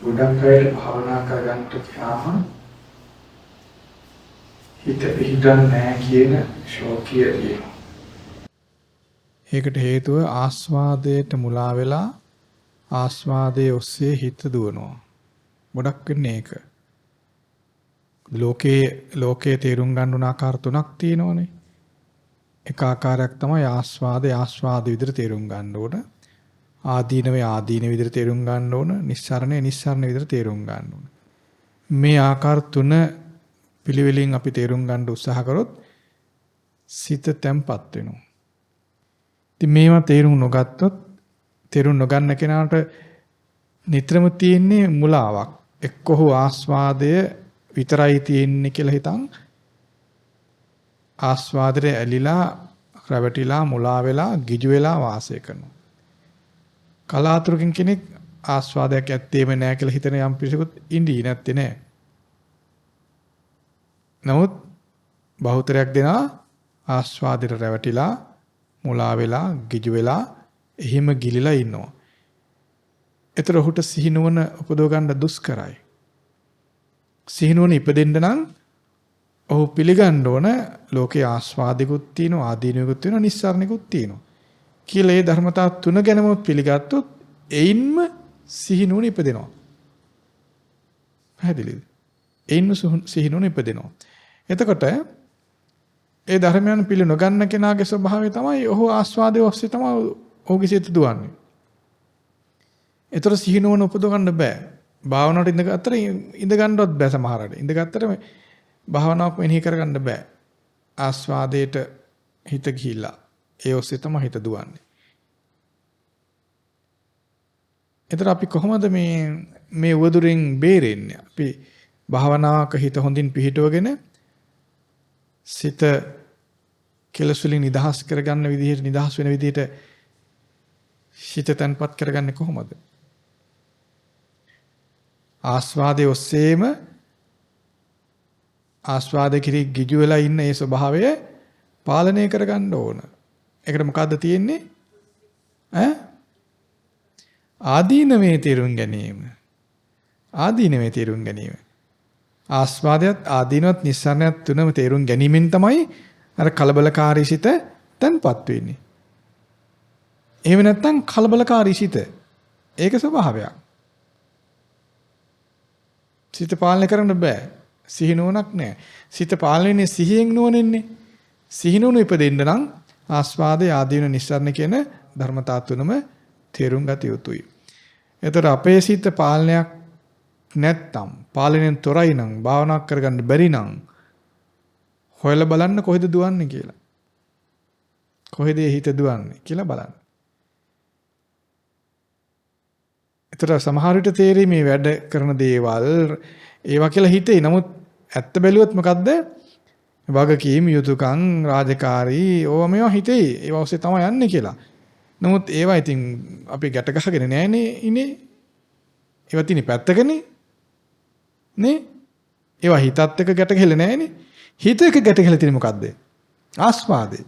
ගොඩක් අය භාවනා කරගන්න ගියාම හිත පිහිටන්නේ නැහැ කියන ශෝකිය තියෙනවා. ඒකට හේතුව ආස්වාදයට මුලා වෙලා ආස්වාදයේ ඔස්සේ හිත දුවනවා. ගොඩක් වෙන්නේ ඒක. ලෝකයේ තේරුම් ගන්න උන ආකාර තුනක් තියෙනවනේ. එක ආකාරයක් තමයි ආස්වාද විදිහට තේරුම් ගන්න ඕන. ආදීන විදිහට තේරුම් ගන්න ඕන. නිස්සරණ විදිහට තේරුම් ගන්න ඕන. මේ ආකාර තුන පිළිවෙලින් අපි තේරුම් ගන්න උත්සාහ කරොත් සිත තැම්පත් වෙනවා. ඉතින් මේවා තේරුම් නොගත්තොත් තේරුම් නොගන්න කෙනාට නිතරම තියෙන්නේ මුලාවක්. එක්කෝ ආස්වාදය විතරයි තියෙන්නේ කියලා හිතන් ආස්වාදයේ ඇලිලා රැවටිලා මුලා වෙලා ගිජු වෙලා වාසය කරනවා. කලාතුරකින් කෙනෙක් ආස්වාදයක් ඇත්තේම නැහැ කියලා හිතන යම් පිරිසකුත් ඉඳී නැත්තේ නෑ. නමුත් බහුතරයක් දෙනා ආස්වාදයට රැවටිලා මුලා වෙලා ගිජු වෙලා එහිම ගිලිලා ඉන්නවා. ඒතර ඔහුට සිහිනුවන උපදව ගන්න දුෂ්කරයි. සිහිනුවන ඉපදෙන්න නම් ඔහු පිළිගන්න ඕන ලෝකේ ආස්වාදිකුත් තියෙනවා ආදීනකුත් තියෙනවා නිස්සාරණිකුත් තියෙනවා කියලා ඒ ධර්මතා තුන ගැනම පිළිගත්තොත් එයින්ම සිහිනුවන ඉපදෙනවා. පැහැදිලිද? එයින්ම සිහිනුවන ඉපදෙනවා. එතකොට ඒ ධර්මයන් පිළි නොගන්න කෙනාගේ ස්වභාවය තමයි ඔහු ආස්වාදයේ ඔස්සේ තමයි ඔහුගේ සිත දුවන්නේ. ඒතර සිහිනුවන උපදව ගන්න බෑ. භාවනාවට ඉඳ ගන්නවත් බෑ සමහරවිට. ඉඳගත්තට භාවනාවක් මෙනෙහි කරගන්න බෑ. ආස්වාදයට හිත ගිහිලා ඒ ඔස්සේ තමයි හිත දුවන්නේ. ඒතර අපි කොහොමද මේ උවදුරෙන් බේරෙන්නේ? අපි භාවනාවක හිත හොඳින් පිහිටවගෙන සිත කෙලස් වලින් නිදහස් කරගන්න විදිහට නිදහස් වෙන විදිහට සිත තන්පත් කරගන්නේ කොහොමද? ආස්වාදයේ ඔස්සේම ආස්වාද කිරි ගිජු වෙලා ඉන්න ඒ ස්වභාවය පාලනය කරගන්න ඕන. ඒකට මොකද්ද තියෙන්නේ? ආදීනවේ තේරුම් ගැනීම. ආදීනවේ තේරුම් ගැනීම. ආස්වාදයත් ආදීනවත් නිස්සාරණයත් තුනම තේරුම් ගැනීමෙන් තමයි අර කලබලකාරී සිත තන්පත් වෙන්නේ. එහෙම නැත්නම් කලබලකාරී සිත ඒක ස්වභාවයක්. සිත පාලනය කරන්න බෑ. සිහිනුවණක් නැහැ. සිත පාලනයේ සිහියෙන් නුවණින්නේ. සිහිනුවණ ඉපදෙන්න නම් ආස්වාදයේ ආදීන නිස්සාරණ කියන ධර්මතා තුනම තේරුම් ගත යුතුයි. ඒතර අපේ සිත පාලනයක් නැත්තම් පාලනයෙන් තොරයි නම් භාවනා කරගන්න බැරි නම් හොයලා බලන්න කොහෙද දුවන්නේ කියලා. කොහෙද හිත දුවන්නේ කියලා බලන්න. ඒතර සමහර විට තේරෙයි මේ වැඩ කරන දේවල් ඒවා කියලා හිතේ. නමුත් ඇත්ත බැලුවොත් මොකද්ද? වගකීම් යුතුයකම් රාජකාරී ඕවා මේවා හිතේ. ඒවා ඔස්සේ තමයි යන්නේ කියලා. නමුත් ඒවා ඉතින් අපි ගැට ගහගෙන නෑනේ ඉන්නේ. ඒවා තියෙන පැත්තකනේ. නේ? ඒවා හිතත් එක්ක ගැට ගහලා නෑනේ. හිත එක්ක ගැට ගහලා තියෙන්නේ මොකද්ද? ආස්වාදේ.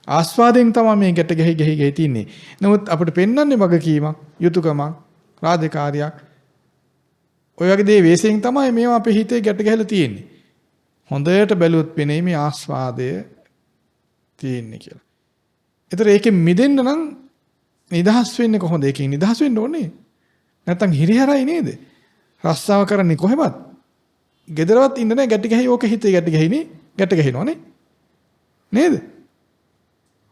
ආස්වාදයෙන් තමයි මේ ගැට ගහි තින්නේ. නමුත් අපිට පෙන්වන්නේ වගකීමක්, යුතුයකමක්, රාජකාරියක්. ඔය වගේ දේ වේසෙන් තමයි මේවා අපේ හිතේ ගැට ගහලා තියෙන්නේ. හොඳට බැලුවොත් පෙනේ මේ ආස්වාදය තියෙන්නේ කියලා. ඒතර ඒකෙන් මිදෙන්න නම් නිදහස් වෙන්නේ කොහොමද? ඒකෙන් නිදහස් වෙන්න ඕනේ. නැත්තම් හිරිහැරයි නේද? රස්සාව කරන්නේ කොහෙවත්? ගෙදරවත් ඉන්න නැහැ ගැට ගහයි ඕක හිතේ ගැට ගහිනේ. ගැට ගහිනවනේ. නේද?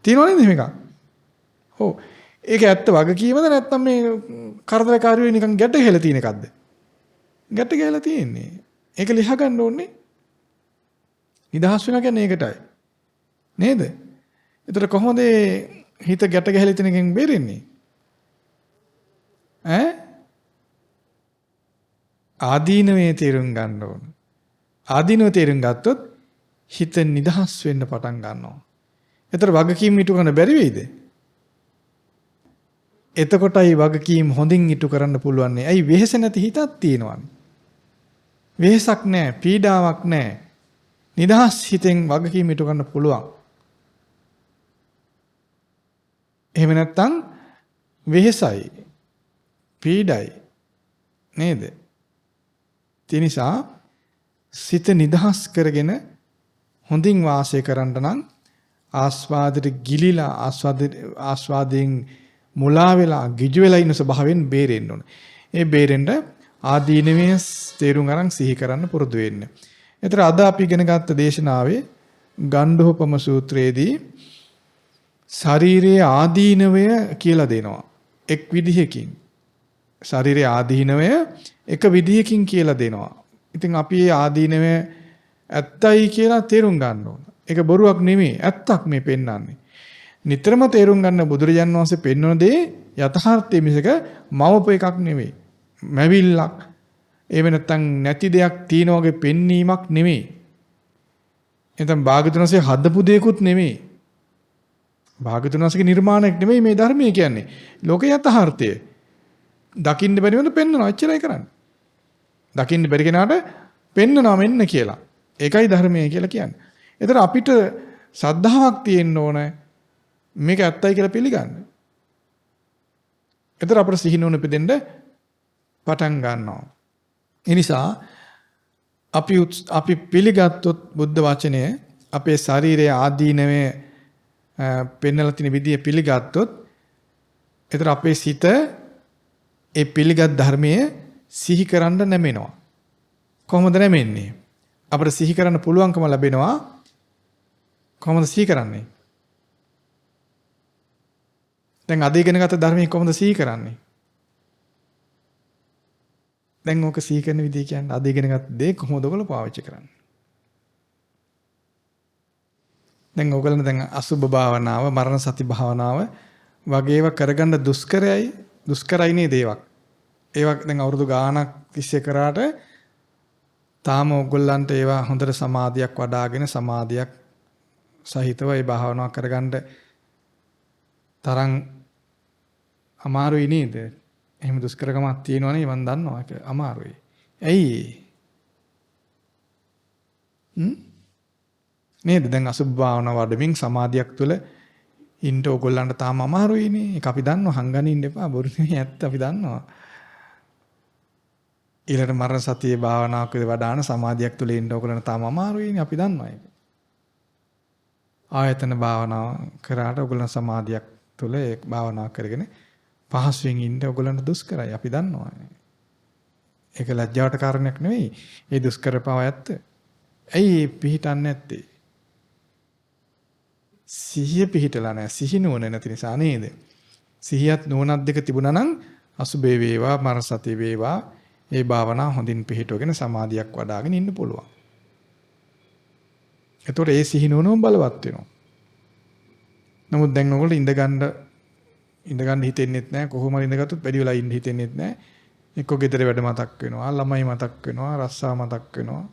තියෙනව නේද මේක? ඔව්. ඒක ඇත්ත වගකීමද නැත්තම් මේ කරදරකාරී වෙ නිකන් ගැට ගහලා තියෙන එකක්ද? ගැට ගහලා තියෙන්නේ. ඒක ලියා ගන්න ඕනේ. නිදහස් වෙනවා කියන්නේ ඒකටයි. නේද? ඒතර කොහොමද හිත ගැට ගහලා තියෙන එකෙන් බේරෙන්නේ? ආදීනවේ තේරුම් ගන්න ඕන. ආදීනව තේරුම් ගත්තොත් හිත නිදහස් වෙන්න පටන් ගන්නවා. ඒතර වගකීම් ඉටු කරන්න බැරි වෙයිද? එතකොටයි වගකීම් හොඳින් ඉටු කරන්න පුළුවන්. ඇයි වෙහෙස නැති හිතක් තියෙනවනේ. වෙහෙසක් නැහැ, පීඩාවක් නැහැ. නිදහස් හිතෙන් වගකීම් ඉටු කරන්න පුළුවන්. එහෙම නැත්නම් වෙහෙසයි, පීඩයි, නේද? ඒ නිසා සිත නිදහස් කරගෙන හොඳින් වාසය කරන්න නම් ආස්වාදයට ගිලිලා ආස්වාදයෙන් මුලා වෙලා ගිජු වෙලා ඉන්න ස්වභාවයෙන් බේරෙන්න ඕන. ඒ බේරෙන්න ආදීනවේ තේරුම් අරන් සිහි කරන්න පුරුදු වෙන්න. ඒතර අද අපි ඉගෙන ගත්ත දේශනාවේ ගණ්ඩෝපම සූත්‍රයේදී ශරීරයේ ආදීනවය කියලා දෙනවා. එක් විදිහකින්. ශරීරයේ ආදීනවය එක විදිහකින් කියලා දෙනවා. ඉතින් අපි මේ ආදීනවය ඇත්තයි කියලා තේරුම් ගන්න ඕන. ඒක බොරුවක් නෙමෙයි. ඇත්තක් මේ පෙන්වන්නේ. නිතරම තේරුම් ගන්න බුදුරජාන් වහන්සේ පෙන්වන දේ යථාර්ථයේ මිසක මවප එකක් නෙමෙයි. මැවිල්ලක් එහෙම නැත්නම් නැති දෙයක් තියෙන වගේ පෙන්වීමක් නෙමෙයි. එතන භාග්‍යවතුන් වහන්සේ හදපු දෙයක්ුත් නෙමෙයි. භාග්‍යවතුන් වහන්සේගේ නිර්මාණයක් නෙමෙයි මේ ධර්මය කියන්නේ. ලෝක යථාර්ථය. දකින්න බැරි වුණොත් පෙන්වනවා එච්චරයි කරන්නේ. දකින්න බැරි කෙනාට පෙන්වනවා මෙන්න කියලා. ඒකයි ධර්මය කියලා කියන්නේ. ඒතර අපිට සද්ධාාවක් තියෙන්න ඕන මේක ඇත්තයි කියලා පිළිගන්න. ඒතර අපිට සිහිනුවන පෙදෙන්න පටන් ගන්නවා. ඒ නිසා අපි පිළිගත්තොත් බුද්ධ වචනය අපේ ශරීරයේ ආදීනවේ පෙන්වලා තියෙන විදිය පිළිගත්තොත් ඒතර අපේ සිත ඒ පිළිගත් ධර්මයේ සිහි කරන්න නැමෙනවා. කොහොමද නැමෙන්නේ? අපිට සිහි කරන්න පුළුවන්කම ලැබෙනවා. කොහොමද සිහි කරන්නේ? දැන් අද ඉගෙනගත්ත ධර්මයේ කොහොමද සිහි කරන්නේ? දැන් ඕක සිහි කරන විදිය කියන්නේ අද ඉගෙනගත්ත දේ කොහොමද ඔයගොල්ලෝ පාවිච්චි කරන්නේ? දැන් ඔයගොල්ලෝ දැන් අසුභ භාවනාව, මරණ සති භාවනාව වගේව කරගන්න දුෂ්කරයි නේද ඒවක්. ඒවක් දැන් අවුරුදු ගාණක් තිස්සේ කරාට තාම ඔයගොල්ලන්ට ඒවා හොඳට සමාධියක් වඩ아가ගෙන සමාධියක් සහිතව ඒ භාවනාව කරගන්න තරම් අමාරුයි නේද? එහෙම දුෂ්කරකමක් තියෙනවනේ මම දන්නවා ඒක අමාරුයි. ඇයි? නේද? දැන් අසුභ භාවනාව වඩමින් සමාධියක් තුළ ඉන්න ඕගොල්ලන්ට තාම අමාරුයිනේ. ඒක අපි දන්නවා. හංගගෙන ඉන්න එපා. බොරු නෙමෙයි ඇත්ත අපි දන්නවා. ඊළඟ මරණ සතියේ භාවනාවක වඩාන සමාධියක් තුළ ඉන්න ඕගොල්ලන්ට තාම අමාරුයිනේ. අපි දන්නවා ඒක. ආයතන භාවනාව කරාට ඕගොල්ලන් සමාධියක් තුළ ඒ භාවනාව කරගෙන පහසුවෙන් ඉන්න ඕගොල්ලන්ට දුෂ්කරයි. අපි දන්නවා. ඒක ලැජ්ජාවට කාරණයක් නෙවෙයි. ඒ දුෂ්කර බව ඇත්ත. ඇයි පිහිටන්නේ නැත්තේ? සිහිය පිහිටලා නැහැ. සිහි නුවණ නැති නිසා නේද? සිහියත් නුවණත් දෙක තිබුණා නම් අසුබේ වේවා මරණ සතිය වේවා ඒ භාවනාව හොඳින් පිහිටවගෙන සමාධියක් වඩ아가ගෙන ඉන්න පුළුවන්. එතකොට ඒ සිහි නුවණම බලවත් වෙනවා. නමුත් දැන් ඔයගොල්ලෝ ඉඳගන්න හිතෙන්නෙත් නැහැ. කොහොම හරි ඉඳගත්තොත් වැඩි වෙලා ඉන්න හිතෙන්නෙත් නැහැ. එක්ක ගෙදර වැඩ මතක් වෙනවා, ළමයි මතක් වෙනවා, රස්සා මතක් වෙනවා.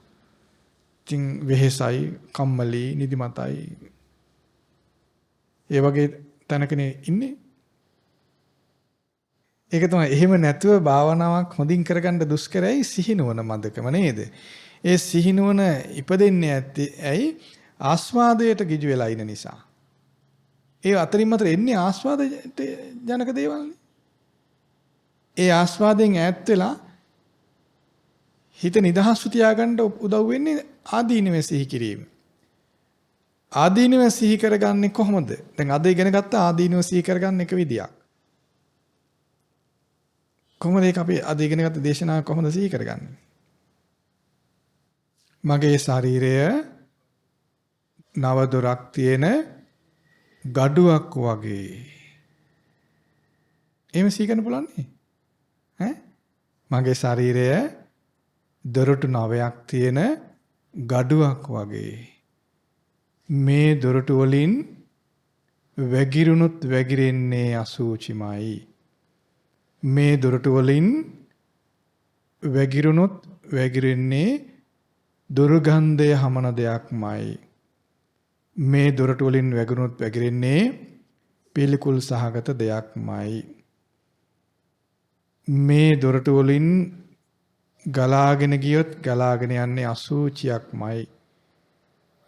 ඉතින් වෙහෙසයි, කම්මැලි, නිදිමතයි. ඒ වගේ තැනකනේ ඉන්නේ. ඒක තමයි. එහෙම නැතුව භාවනාවක් හොඳින් කරගන්න දුෂ්කරයි සිහිනුවන මදකම නේද? ඒ සිහිනුවන ඉපදෙන්නේ ඇත්තේ ඇයි? ආස්වාදයට ගිජු වෙලා ඉන්න නිසා. ඒ අතරින් අතර එන්නේ ආස්වාදයට ජනක දේවල්නේ. ඒ ආස්වාදයෙන් ඈත් වෙලා හිත නිදහස්ව තියාගන්න උදව් වෙන්නේ ආදීනවේ සිහි කිරීම. ආදීනවේ සිහි කරගන්නේ කොහොමද? දැන් අද ඉගෙන ගත්ත ආදීනව සිහි කරගන්න එක විදියක්. කොහොමද ඒක අපි අද ඉගෙන ගත්ත දේශනාව කොහොමද සිහි කරගන්නේ? මගේ ශරීරය නව දොරක් තියෙන ගඩුවක් වගේ. එහෙම සිහි කරන්න පුළුවන් ඈ? මගේ ශරීරය දොරටු 9ක් තියෙන ගඩුවක් වගේ. මේ දොරටු වලින් වැగిරුණොත් වැగిරෙන්නේ අසුචිමයි. මේ දොරටු වලින් වැగిරුණොත් වැగిරෙන්නේ දුර්ගන්ධය හමන දෙයක්මයි. මේ දොරටු වලින් වැగిරුණොත් වැగిරෙන්නේ පිළිකුල් සහගත දෙයක්මයි. මේ දොරටු වලින් ගලාගෙන ගියොත් ගලාගෙන යන්නේ අසුචියක්මයි.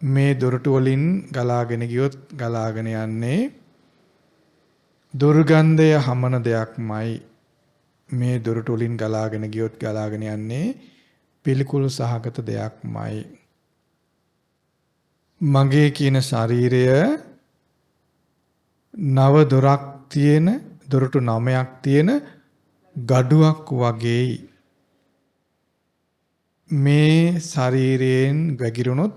මේ දොරටු වලින් ගලාගෙන ගියොත් ගලාගෙන යන්නේ දුර්ගන්ධය හමන දෙයක්මයි. මේ දොරටු වලින් ගලාගෙන ගියොත් ගලාගෙන යන්නේ පිළිකුල් සහගත දෙයක්මයි. මගේ කියන ශරීරය නව දොරක් තියෙන දොරටු 9ක් තියෙන ගඩුවක් වගේයි. මේ ශරීරයෙන් වැగిරුණොත්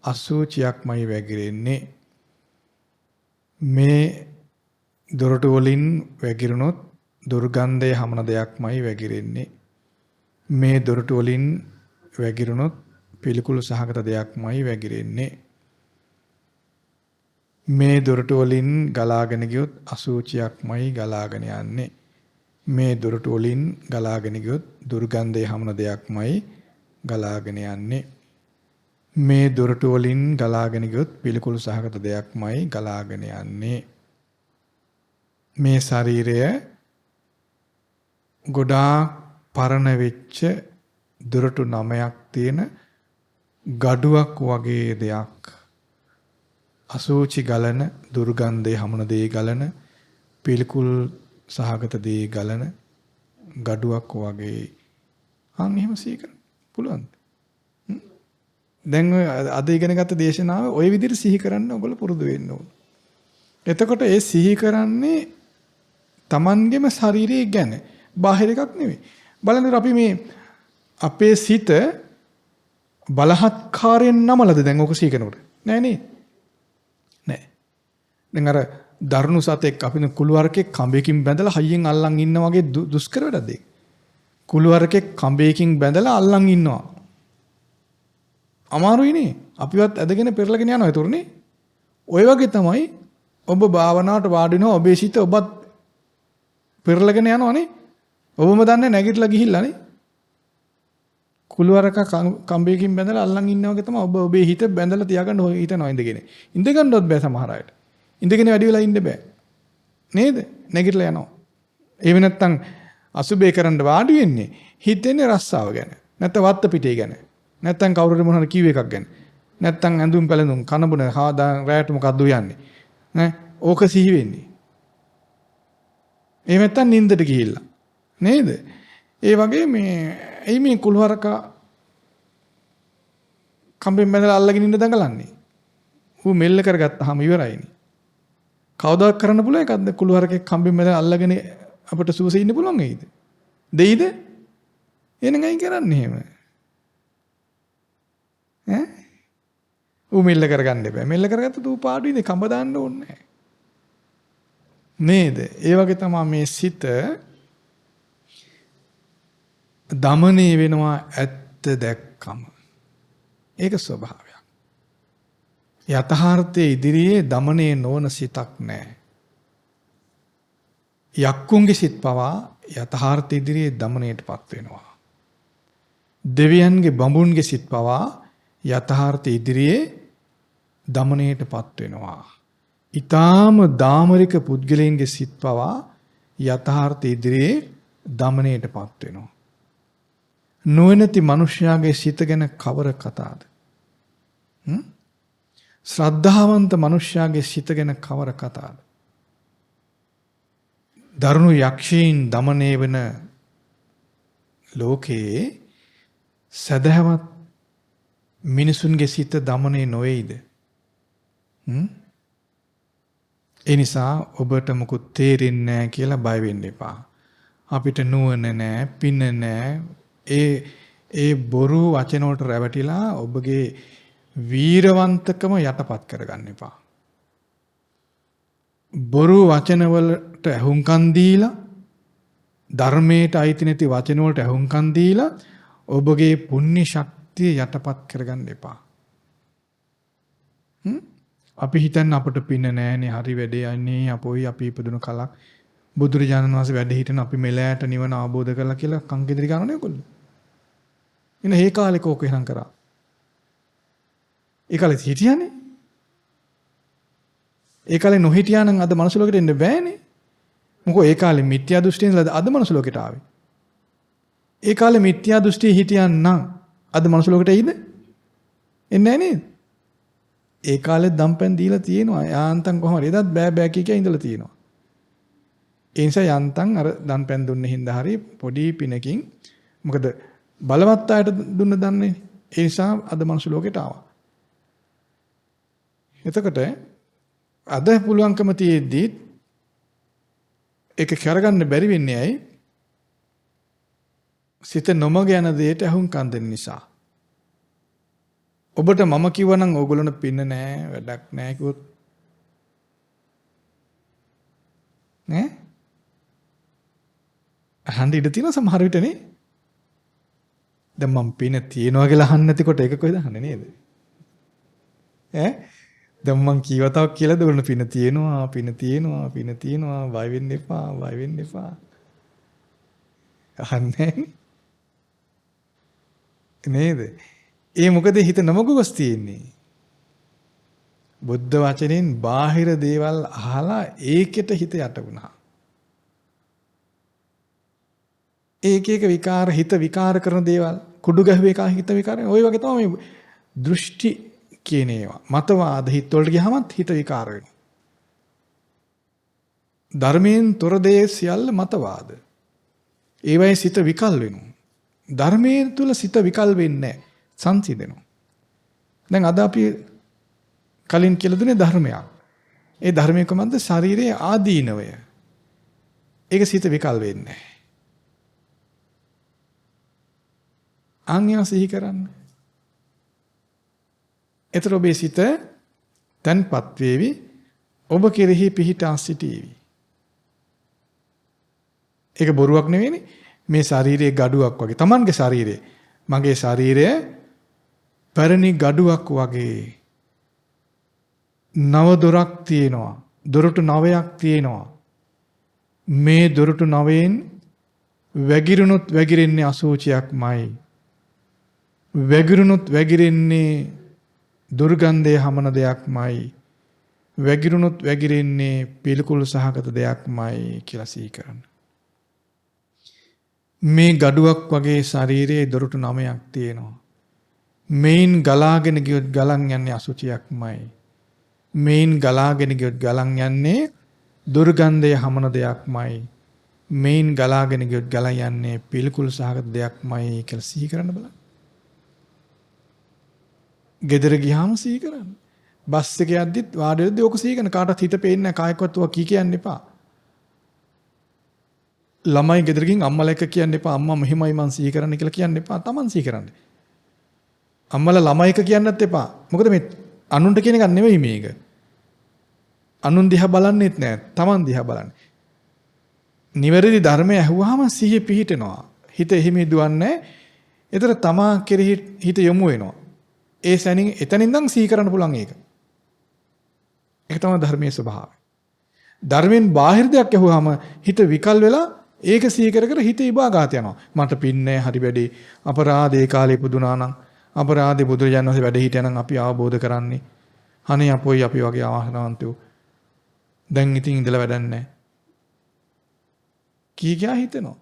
අසුචියක්මයි වැగిරෙන්නේ. මේ දොරටු වලින් වැగిරුණොත් දුර්ගන්ධය හමන දෙයක්මයි වැగిරෙන්නේ. මේ දොරටු වලින් වැగిරුණොත් පිළිකුල් සහගත දෙයක්මයි වැగిරෙන්නේ. මේ දොරටු වලින් ගලාගෙන ගියොත් අසුචියක්මයි ගලාගෙන යන්නේ. මේ දොරටු වලින් ගලාගෙන ගියොත් දුර්ගන්ධය හමන දෙයක්මයි ගලාගෙන යන්නේ. මේ දොරටු වලින් ගලාගෙන ගියොත් පිළිකුල් සහගත දෙයක්මයි ගලාගෙන යන්නේ. මේ ශරීරය ගොඩාක් පරණ වෙච්ච දොරටු 9ක් තියෙන ගඩුවක් වගේ දෙයක්. අසුචි ගලන, දුර්ගන්ධය හමුන දේ ගලන, පිළිකුල් සහගත දේ ගලන ගඩුවක් වගේ. අන්න එහෙම සිහි කරන්න පුළුවන්ද? දැන් ඔය අද ඉගෙන ගත්ත දේශනාව ওই විදිහට සිහි කරන්න ඔයගොල්ලෝ පුරුදු වෙන්න ඕන. එතකොට ඒ සිහි කරන්නේ Tamanගෙම ශරීරය ගැන. බාහිර එකක් නෙවෙයි. බලන්න අපි මේ අපේ සිත බලහත්කාරයෙන් නමලද දැන් ඔක සිහි කරනකොට? නෑ නේ. නෑ. දැන් අර දරුණු සතෙක් අපින කුළුවරකෙක් කඹයකින් බැඳලා හයියෙන් අල්ලන් ඉන්නා වගේ දුෂ්කර වැඩක්ද ඒක? කුළුවරකෙක් කඹයකින් බැඳලා අල්ලන් ඉන්නවා. අමාරුයි නේ. අපිවත් ඇදගෙන පෙරලගෙන යනවා ඒතරනේ. ඔය වගේ තමයි ඔබ භාවනාවට වාඩි වෙනවා ඔබේ සිත ඔබත් පෙරලගෙන යනවනේ. ඔබම දන්නේ නැගිටලා ගිහිල්ලානේ. කුළුවරක කම්බේකින් බැඳලා අල්ලන් ඉන්නා වගේ තමයි ඔබ ඔබේ හිත බැඳලා තියාගන්න හිතනවා ඉඳගෙන. ඉඳගන්නවත් බෑ සමහර අයට. ඉඳගෙන වැඩි වෙලා ඉන්න බෑ. නේද? නැගිටලා යනවා. එහෙම නැත්නම් අසුබේ කරන්න වාඩි වෙන්නේ හිතෙන්නේ රස්සාව ගැන. නැත්නම් වත්ත පිටේ ගැන. නැත්නම් කවුරුරි මොනවාරි කිව්ව එකක් ගැන. නැත්නම් ඇඳුම් පැළඳුම් කනබුන හාදා රැයට මොකද්ද යන්නේ. නේ? ඕක සිහි වෙන්නේ. එහෙම නැත්නම් නින්දට ගිහිල්ලා. නේද? ඒ වගේ මේ කුළුහරක කම්බෙන් බැඳලා අල්ලගෙන ඉන්න දඟලන්නේ. ඌ මෙල්ල කරගත්තාම ඉවරයිනේ. කවදාවත් කරන්න පුළුවන් එකක්ද කුළුහරකෙක් කම්බෙන් බැඳලා අල්ලගෙන අපිට සුවසේ ඉන්න පුළුවන් වෙයිද? දෙයිද? එහෙනම් අයින් කරන්නේ එහෙම. ඈ? ඌ මෙල්ල කරගන්න එපා. මෙල්ල කරගත්තොත් ඌ පාඩුයිනේ කඹ දාන්න ඕනේ නේද? ඒ වගේ තමයි මේ සිත දමනය වෙනවා ඇත්ත දැක්කම. ඒක ස්වභාවයක්. යථාර්ථයේ ඉදිරියේ දමනය නොවන සිතක් නැහැ. යක්කුන්ගේ සිත් පවා යථාර්ථයේ ඉදිරියේ දමනයටපත් වෙනවා. දෙවියන්ගේ බඹුන්ගේ සිත් පවා යථාර්ථයේ ඉදිරියේ දමනයටපත් වෙනවා. ඊටාම දාමරික පුද්ගලයන්ගේ සිත් පවා යථාර්ථයේ ඉදිරියේ දමනයටපත් වෙනවා. නොවනති මිනිස්යාගේ සිත ගැන කවර කතාවද? ශ්‍රද්ධාවන්ත මිනිස්යාගේ සිත ගැන කවර කතාවද? දරුණු යක්ෂයන් দমনය වෙන ලෝකයේ සදහවත් මිනිසුන්ගේ සිත দমনය නොවේයිද? ඒ නිසා ඔබට මොකුත් තේරෙන්නේ නැහැ කියලා බය වෙන්න එපා. අපිට නුවණ නැහැ, පින නැහැ. ඒ බොරු වචන වලට රැවටිලා ඔබගේ වීරවන්තකම යටපත් කරගන්න එපා. බොරු වචන වලට ඇහුම්කන් දීලා ධර්මයට අයිති නැති වචන වලට ඇහුම්කන් දීලා ඔබගේ පුණ්‍ය ශක්තිය යටපත් කරගන්න එපා. අපි හිතන්නේ අපට පින නැහැනේ, හරි වැඩේ යන්නේ අපොයි අපි ඉපදුණු කලක් බුදුරජාණන් වහන්සේ වැඩ හිටන අපි මෙලෑට නිවන අවබෝධ කරලා කියලා කංකෙදිරි ගන්නනේ ඔයගොල්ලෝ. ඉතින් ඒ කාලේ කෝක එහෙනම් කරා. ඒ කාලේ හිටියානේ. ඒ කාලේ නොහිටියා නම් අද මනුස්ස ලෝකෙට එන්න බෑනේ. මොකෝ ඒ කාලේ මිත්‍යා දෘෂ්ටියෙන් ඉඳලා අද මනුස්ස ලෝකෙට ආවේ. ඒ කාලේ මිත්‍යා දෘෂ්ටිය හිටියන් නම් අද මනුස්ස ලෝකෙට එයිද? එන්නේ නැහැ නේද? ඒ කාලේ දම්පැන් දීලා තියෙනවා. යාන්තම් කොහොමද? එදත් බෑ බෑ කිය ඉඳලා තියෙනවා. ඒ නිසා යන්තම් අර දන් පැන් දුන්නේ හින්දා හරි පොඩි පිනකින් මොකද බලවත් අයට දුන්න දන්නේ. ඒ නිසා අද මනුස්ස ලෝකෙට ආවා. එතකොට අද පුළුවන්කම තියෙද්දි ඒක කරගන්න බැරි වෙන්නේ ඇයි? සිත නොමග යන දෙයට අහුම්කම් දෙන්න නිසා. ඔබට මම කිව්වනම් ඕගොල්ලන්ට පින්න නෑ වැඩක් නෑ කිව්වොත් නෑ අහන්න ඉඩ තියෙන සමහර විටනේ. දැන් මම පින තියනවා කියලා අහන්න නැතිකොට ඒක කොහෙද අහන්නේ නේද? ඈ දැන් මං කීවතාවක් කියලා දුන්න පින තියෙනවා බය වෙන්න එපා. අහන්නේ නේද? ඒ මොකද හිත නමගොස් තියෙන්නේ. බුද්ධ වචනෙන් බාහිර දේවල් අහලා ඒකෙට හිත යට වුණා. ඒක විකාර හිත විකාර කරන දේවල් කුඩු ගැහුවේ එක හිත විකාර. ওই වගේ තමයි මේ දෘෂ්ටි කියන ඒවා. මතවාද හිත වලට ගියාම හිත විකාර වෙනවා. ධර්මයෙන් තොර දේ සියල්ල මතවාද. ඒවයි සිත විකල් වෙනවා. ධර්මයේ තුල සිත විකල් වෙන්නේ සංසිඳෙනවා. දැන් අද අපි කලින් කියලා දුන්නේ ධර්මයක්. ඒ ධර්මයේ කොහොමද ශරීරයේ ආදීනවය. ඒක සිත විකල් වෙන්නේ නැහැ. අන්‍යව සිහි කරන්න. එතකොට ඔබේ සිත තන්පත් වේවි. ඔබ කෙරෙහි පිහිටා සිටීවි. ඒක බොරුවක් නෙවෙයිනේ. මේ ශරීරයේ gaduwak වගේ. Tamange ශරීරය. මගේ ශරීරය පැරණි gaduwak වගේ. නව දොරක් තියෙනවා. දොරටු 9ක් තියෙනවා. මේ දොරටු 9න් වැగిරුණොත් වැగిරෙන්නේ අසුචියක්මයි. වැగిරුණොත් වැగిරෙන්නේ දුර්ගන්ධය හමන දෙයක්මයි. වැగిරුණොත් වැగిරෙන්නේ පිළිකුල් සහගත දෙයක්මයි කියලා සිහි කරන්න. මේ gaduwak වගේ ශරීරයේ දොරටු 9ක් තියෙනවා. මේන් ගලාගෙන ගියොත් ගලන් යන්නේ අසුචියක්මයි. මේන් ගලාගෙන ගියොත් ගලන් යන්නේ දුර්ගන්ධය හමන දෙයක්මයි. මේන් ගලාගෙන ගියොත් ගලන් යන්නේ පිළිකුල් සහගත දෙයක්මයි කියලා සිහි කරන්න බලන්න. ගෙදර ගියාම සිහි කරන්න. බස් එකේ යද්දිත් වාඩි වෙද්දී ඔක සිහි කරන කාටවත් හිත පේන්නේ නැහැ කායකවත් ඔවා කියන්න එපා. ළමයි ගෙදර ගින් අම්මලා එක්ක කියන්න එපා අම්මා මෙහෙමයි මං සිහි කරන්න කියලා කියන්න එපා. Taman සිහි කරන්න. අම්මලා ළමයි එක්ක කියන්නත් එපා. මොකද මේ අනුන්ට කියන එක නෙවෙයි මේක. අනුන් දිහා බලන්නෙත් නෑ. Taman දිහා බලන්නේ. නිවැරදි ධර්මය ඇහුවාම සිහිය පිහිටනවා. හිත එහිම දුවන්නේ. ඒතර තමා කෙරෙහි හිත යොමු වෙනවා. ඒ සැනින් එතනින් ඉඳන් සිහි කරන්න පුළුවන් ඒක. ඒක තමයි ධර්මයේ ස්වභාවය. ධර්මයෙන් බාහිර දෙයක් ඇහුවාම හිත විකල් වෙලා ඒක සිහි කර කර හිත ඉබාගාත යනවා. මට පින්නේ හරි වැඩි අපරාධේ කාලේ පුදුනා නම් අපරාධේ බුදුරජාණන් වහන්සේ වැඩ හිටියා නම් අපි අවබෝධ කරන්නේ. අනේ අපොයි අපි වගේ ආවහනවන්තයෝ. දැන් ඉතින් ඉඳලා වැඩක් නැහැ. කී කියා හිතෙනවා.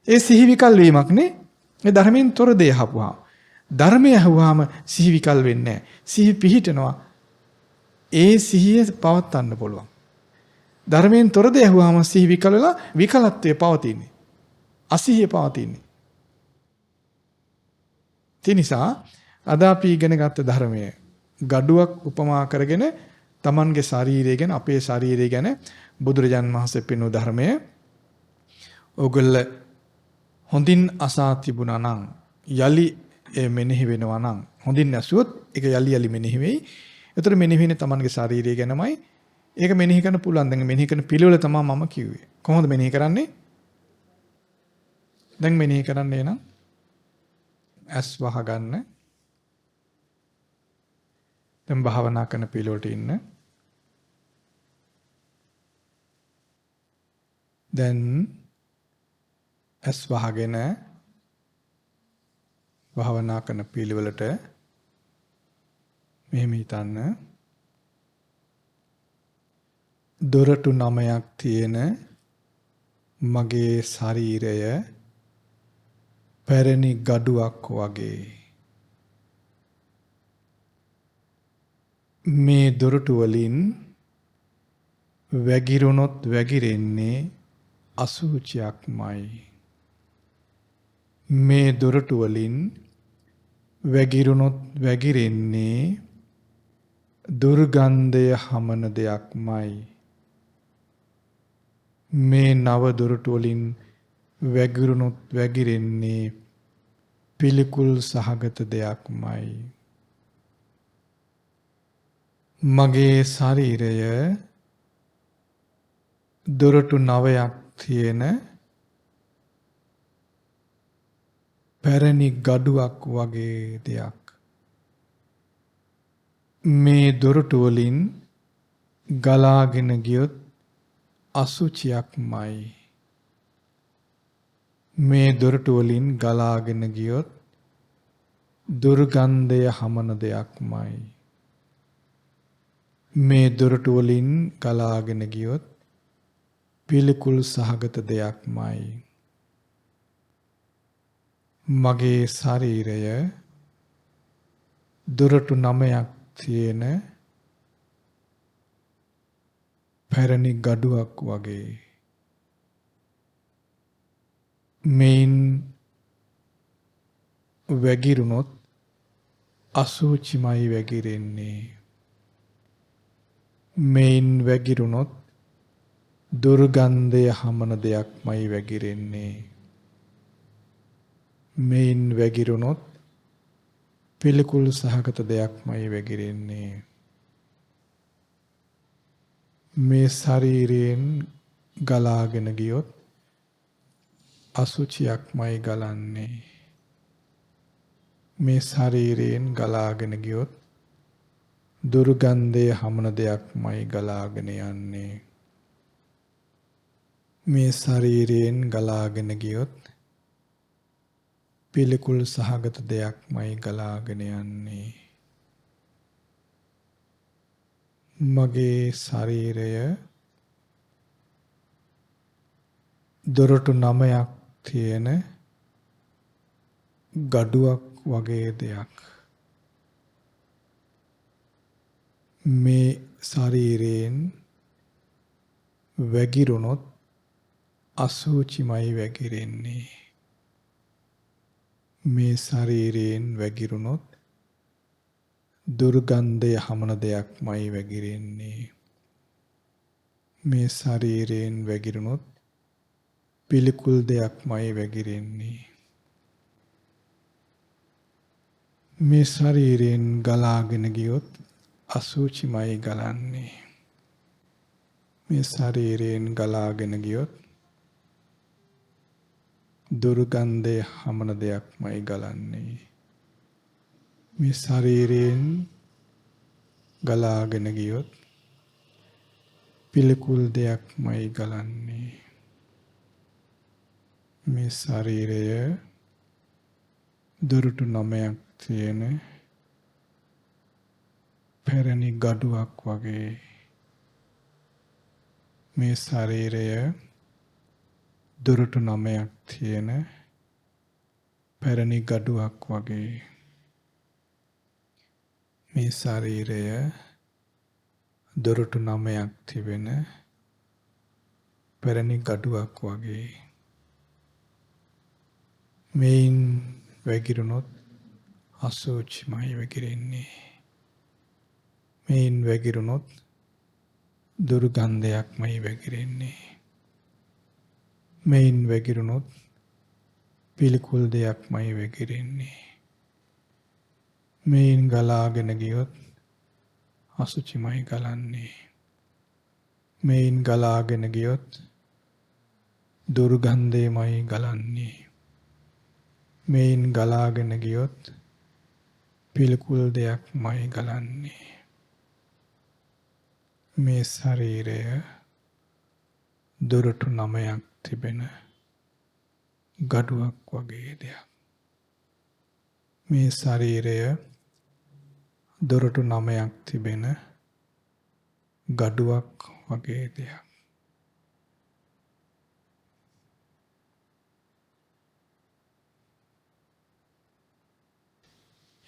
ඒ සිහි විකල් වීමක් නේ. ඒ ධර්මයෙන් තොර දේ අහපුවා. ධර්මය අහුවාම සිහි විකල් වෙන්නේ නැහැ. සිහි පිහිටනවා. ඒ සිහිය පවත්වන්න පුළුවන්. ධර්මයෙන් තොර දේ අහුවාම සිහි විකල් වෙලා විකලත්වයේ පවතින්නේ. අසිහිය පවතින්නේ. ඒ නිසා අද අපි ඉගෙන ගත්ත ධර්මය gaduwak උපමා කරගෙන Tamanගේ ශරීරය ගැන අපේ ශරීරය ගැන බුදුරජාන් වහන්සේ පෙන්වූ ධර්මය ඔගොල්ල හොඳින් අසා තිබුණා නම් යලි මෙනෙහි වෙනවා නම් හොඳින් ඇසුවොත් ඒක යලි යලි මෙනෙහි වෙයි. ඒතර මෙනෙහි වෙන්නේ Tamanගේ ශරීරය ගැනමයි. ඒක මෙනෙහි කරන්න පුළුවන්. දැන් මෙනෙහි කරන පිළිවෙල තමයි මම කිව්වේ. කොහොමද මෙනෙහි කරන්නේ? දැන් මෙනෙහි කරන්නේ නම් ඇස් වහගන්න. දැන් භාවනා කරන පිළිවෙලට ඉන්න. දැන් ඇස් වහගෙන භාවනා කරන පිළිවෙලට මෙහෙම හිතන්න. දොරටු 9ක් තියෙන මගේ ශරීරය පැරණි gaduwak වගේ. මේ දොරටු වලින් වැగిරුණොත් වැగిරෙන්නේ අසුචියක්මයි. මේ දොරටු වලින් වැగిරුණොත් වැగిරෙන්නේ දුර්ගන්ධය හමන දෙයක්මයි. මේ නව දොරටු වලින් වැగిරුණොත් වැగిරෙන්නේ පිළිකුල් සහගත දෙයක්මයි. මගේ ශරීරය දොරටු 9ක් තියෙන පැරණි ගඩුවක් වගේ දෙයක්. මේ දොරටු වලින් ගලාගෙන ගියොත් අසුචියක්මයි. මේ දොරටු වලින් ගලාගෙන ගියොත් දුර්ගන්ධය හමන දෙයක්මයි. මේ දොරටු වලින් ගලාගෙන ගියොත් පිළිකුල් සහගත දෙයක්මයි. මගේ ශරීරය දොරටු 9ක් තියෙන පැරණි ගඩුවක් වගේ. මේන් වැగిරුණොත් අසුචිමයි වැగిරෙන්නේ. මේන් වැగిරුණොත් දුර්ගන්ධය හමන දෙයක්මයි වැగిරෙන්නේ. මේන් වැగిරුණොත් පිළිකුල් සහගත දෙයක්මයි වැగిරෙන්නේ. මේ ශරීරයෙන් ගලාගෙන ගියොත් අසුචියක්මයි ගලන්නේ. මේ ශරීරයෙන් ගලාගෙන ගියොත් දුර්ගන්ධය හමන දෙයක්මයි ගලාගෙන යන්නේ. මේ ශරීරයෙන් ගලාගෙන ගියොත් පිළිකුල් සහගත දෙයක්මයි ගලාගෙන යන්නේ. මගේ ශරීරය දොරටු 9ක් තියෙන ගඩුවක් වගේ දෙයක්. මේ ශරීරයෙන් වැగిරුණොත් අසුචිමයි වැగిරෙන්නේ. මේ ශරීරයෙන් වැగిරුණොත් දුර්ගන්ධය හමන දෙයක්මයි වැగిරෙන්නේ. මේ ශරීරයෙන් වැగిරුණොත් පිළිකුල් දෙයක්මයි වැగిරෙන්නේ. මේ ශරීරයෙන් ගලාගෙන ගියොත් අසුචිමයි ගලන්නේ. මේ ශරීරයෙන් ගලාගෙන ගියොත් දුර්ගන්ධය හමන දෙයක්මයි ගලන්නේ. මේ ශරීරයෙන් ගලාගෙන ගියොත් පිළිකුල් දෙයක්මයි ගලන්නේ. මේ ශරීරය දොරටු 9ක් තියෙන පැරණි ගඩුවක් වගේ. මේ ශරීරය දොරටු 9ක් තියෙන පැරණි ගඩුවක් වගේ. මේ ශරීරය දොරටු 9ක් තිබෙන පැරණි ගඩුවක් වගේ. මේන් වැగిරුණොත් අසුචිමයි වැగిරෙන්නේ. මේන් වැగిරුණොත් දුර්ගන්ධයක්මයි වැగిරෙන්නේ. මේන් වැగిරුණොත් පිළිකුල් දෙයක්මයි වැగిරෙන්නේ. මේන් ගලාගෙන ගියොත් අසුචිමයි ගලන්නේ. මේන් ගලාගෙන ගියොත් දුර්ගන්ධයමයි ගලන්නේ. මේන් ගලාගෙන ගියොත් පිළිකුල් දෙයක්මයි ගලන්නේ. මේ ශරීරය දොරටු 9ක් තිබෙන ගඩුවක් වගේ දෙයක්. මේ ශරීරය දොරටු 9ක් තිබෙන ගඩුවක් වගේ දෙයක්.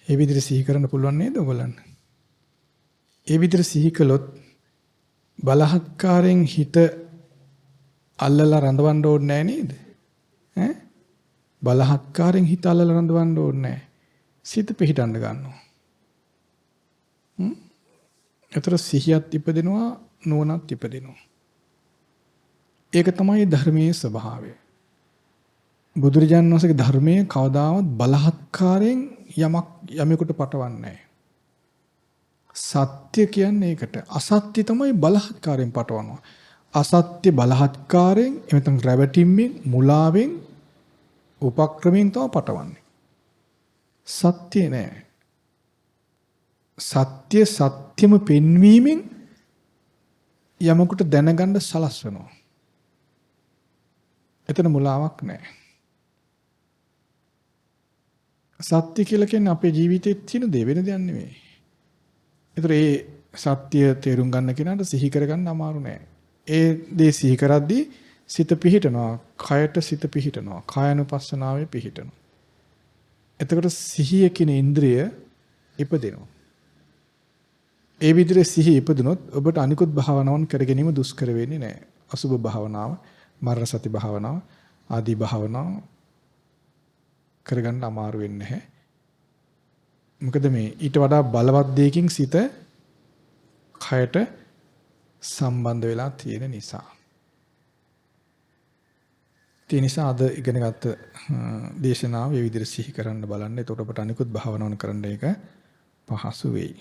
ඒ විදිහට සිහි කරන්න පුළුවන් නේද ඔයගොල්ලන්ට? ඒ විදිහට සිහි කළොත් බලහත්කාරයෙන් හිත අල්ලලා රඳවන්න ඕනේ නැහැ නේද? ඈ බලහත්කාරයෙන් හිත අල්ලලා රඳවන්න ඕනේ නැහැ. සිත පිහිටන්න ගන්නවා. ඒතර සිහියත් ඉපදෙනවා නුවණත් ඉපදෙනවා. ඒක තමයි ධර්මයේ ස්වභාවය. බුදුරජාණන් වහන්සේගේ ධර්මයේ කවදාවත් බලහත්කාරයෙන් යමෙකුට පටවන්නේ නැහැ. සත්‍ය කියන්නේ ඒකට. අසත්‍ය තමයි බලහත්කාරයෙන් පටවනවා. අසත්‍ය බලහත්කාරයෙන් එමෙතන රැවටිම්මෙන් මුලාවෙන් උපක්‍රමයෙන් තමයි පටවන්නේ. සත්‍ය නෑ. සත්‍ය සත්‍යම පෙන්වීමෙන් යමකට දැනගන්න සලස්වනවා. එතන මුලාවක් නෑ. සත්‍ය කියලා කියන්නේ අපේ ජීවිතයේ තියෙන දේ වෙන දෙයක් නෙමෙයි. ඒතර ඒ සත්‍ය තේරුම් ගන්න කෙනාට සිහි කරගන්න අමාරු නෑ. ඒ දේ සිහි කරද්දී සිත පිහිටනවා, කයට සිත පිහිටනවා, කායනුපස්සනාවේ පිහිටනවා. එතකොට සිහිය කියන ඉන්ද්‍රිය ඉපදෙනවා. ඒ විදිහට සිහිය ඉපදුනොත් ඔබට අනිකුත් භාවනාවන් කර ගැනීම දුෂ්කර වෙන්නේ නැහැ. අසුභ භාවනාව, මරණ සති භාවනාව ආදී භාවනාව කරගන්න අමාරු වෙන්නේ නැහැ. මොකද මේ ඊට වඩා බලවත් දෙයකින් සිත කයට සම්බන්ධ වෙලා තියෙන නිසා. ඒ නිසා අද ඉගෙනගත්ත දේශනාව මේ විදිහට සිහි කරන්න බලන්න. එතකොට ඔබට අනිකුත් භාවනාවන් කරන්න ඒක පහසු වෙයි.